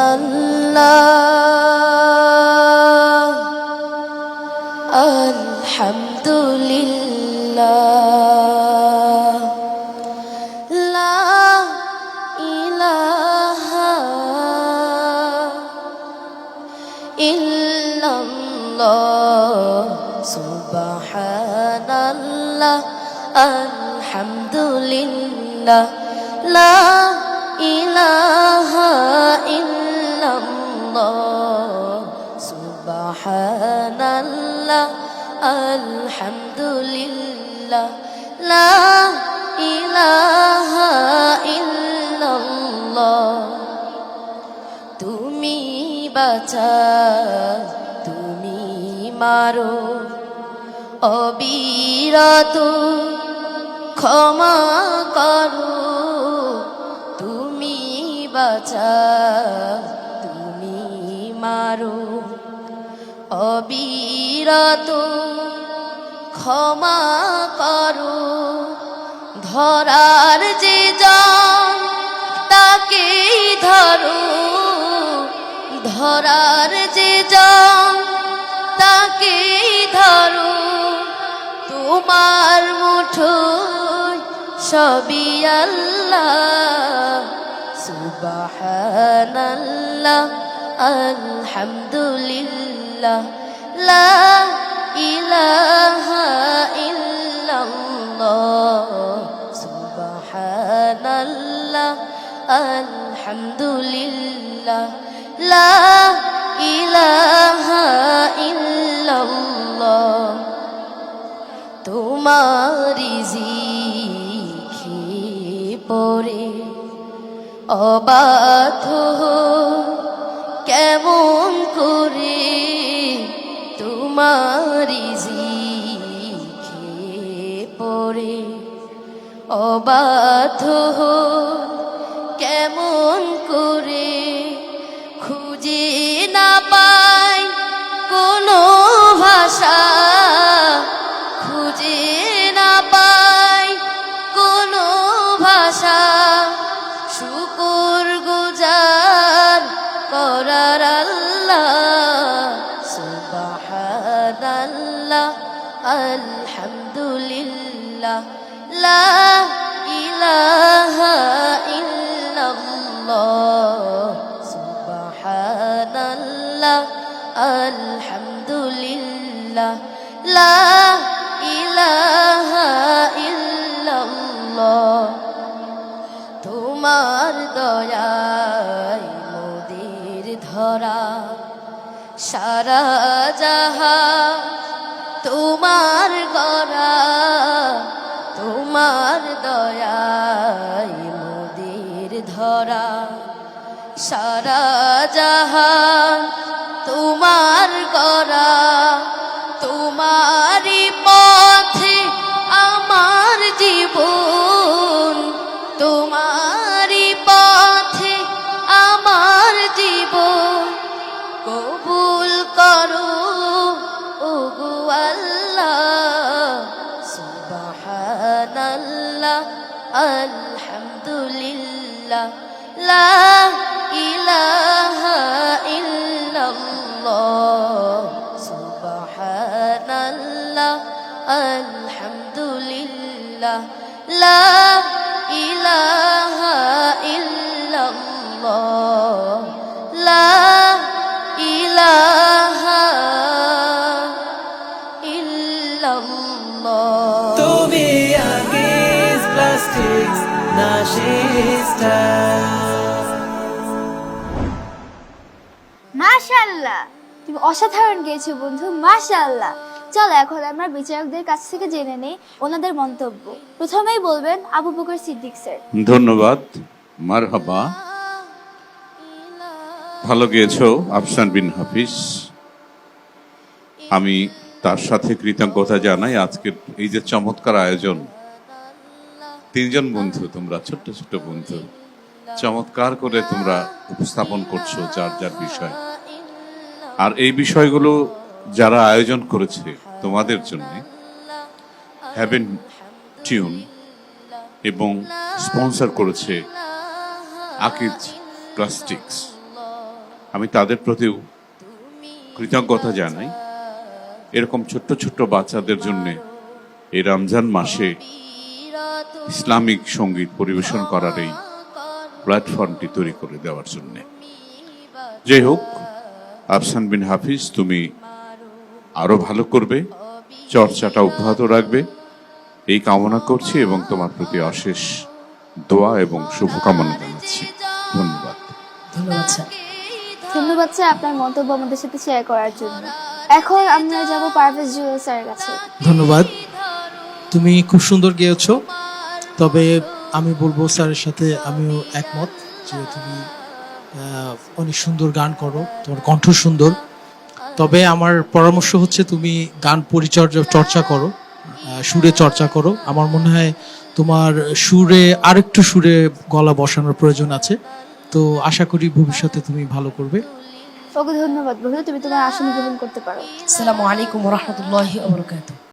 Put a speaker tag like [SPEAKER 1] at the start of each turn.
[SPEAKER 1] সুবহানাল্লাহ আলহামদুলিল্লাহ লা ইলাহা ইল্লাল্লাহ সুবহানাল্লাহ আলহামদুলিল্লাহ লা ইলাহা ইল্লাল্লাহ সুবহানাল্লাহ আলহামদুলিল্লাহ লা ইলাহা ইল্লাল্লাহ তুমি বাঁচাও তুমি মারো অবিরত ক্ষমা করো তুমি বাঁচাও তুমি মারো অবিরত ক্ষমা করো ধরার যে জন তাকেই ধরো ধরার যে জন তাকেই ধরো তোমার মুঠোয় সবই আল্লাহ সুবহানাল্লাহ আলহামদুলিল্লাহ লা ইলাহা ইল্লাল্লাহ সুবহানাল্লাহ আলহামদুলিল্লাহ লা ইলাহা ইল্লাল্লাহ তোমারি জিকি পরে অবাধ্য কেমন করে তোমারি জিকি পরে অবাধ্য কেমন করে খুঁজে না পাই কোনো ভাষা খুঁজে না পাই কোনো ভাষা শুকর গুজার করার আল্লাহ সুবহানাল্লাহ আলহামদুলিল্লাহ লা ইলাহা ইল্লাল্লাহ সুবহানাল্লাহ আলহামদুলিল্লাহ লা ইলাহা ইল্লাল্লাহ তোমার দয়ায় মোদের ধরা সারা জাহান তোমার গড়া তোমার দয়ায় মোদের ধরা সারা জাহান তোমার গড়া তোমারই পথে আমার জীবন তোমারই পথে আমার জীবন কবুল করো ওগো আল্লাহ সুবহানাল্লাহ আলহামদুলিল্লাহ লা ইলাহা ইল্লাল্লাহ সুবহানাল্লাহ আলহামদুলিল্লাহ লা ইলাহা ইল্লাল্লাহ লা ইলাহা ইল্লাল্লাহ
[SPEAKER 2] তুমি against plastics নাশিস্তা
[SPEAKER 3] মাশাআল্লাহ তুমি অসাধারণ গেয়েছো বন্ধু মাশাআল্লাহ চলো এখন আমরা বিচারকদের কাছ থেকে জেনে নেই ওনাদের মন্তব্য প্রথমেই বলবেন আবু বকর সিদ্দিক স্যার
[SPEAKER 4] ধন্যবাদ মারহাবা ভালো গেয়েছো আফসান বিন হাফিজ আমি তার সাথে কৃতজ্ঞতা জানাই আজকের এই যে চমৎকার আয়োজন তিনজন বন্ধু তোমরা ছোট্ট ছোট্ট বন্ধু চমৎকার করে তোমরা উপস্থাপন করছো যার যার বিষয় আর এই বিষয়গুলো যারা আয়োজন করেছে তোমাদের জন্য হ্যাভেন টিউন এবং স্পন্সর করেছে আকিজ প্লাস্টিক্স, আমি তাদের প্রতিও কৃতজ্ঞতা জানাই। এরকম ছোট্ট ছোট্ট বাচ্চাদের জন্য এই রমজান মাসে ইসলামিক সঙ্গীত পরিবেশন করার এই প্ল্যাটফর্মটি তৈরি করে দেওয়ার জন্য। যাই হোক, আফসান বিন হাফিজ, তুমি আরো ভালো করবে, চর্চাটা অব্যাহত রাখবে এই কামনা করছি এবং তোমার প্রতি অশেষ দোয়া এবং শুভকামনা জানাচ্ছি। ধন্যবাদ।
[SPEAKER 5] ধন্যবাদ স্যার।
[SPEAKER 3] ধন্যবাদ স্যার আপনার মন্তব্য আমাদের সাথে শেয়ার করার জন্য। এখন আমরা যাব পারভেজ জুয়েল স্যারের কাছে।
[SPEAKER 5] ধন্যবাদ, তুমি খুব সুন্দর গেয়েছো। তবে আমি বলবো স্যারের সাথে আমিও একমত যে তুমি অনেক সুন্দর গান করো, তোমার কণ্ঠ সুন্দর। তবে আমার পরামর্শ হচ্ছে তুমি গান চর্চা করো, সুরে চর্চা করো। আমার মনে হয় তোমার আরেকটু সুরে গলা বসানোর প্রয়োজন আছে। তো আশা করি ভবিষ্যতে তুমি ভালো করবে।
[SPEAKER 3] ওকে ধন্যবাদ বন্ধু, তুমি তোমার আসন গ্রহণ করতে পারো।
[SPEAKER 6] আসসালামু আলাইকুম ওয়া রাহমাতুল্লাহি ওয়া বারাকাতুহু।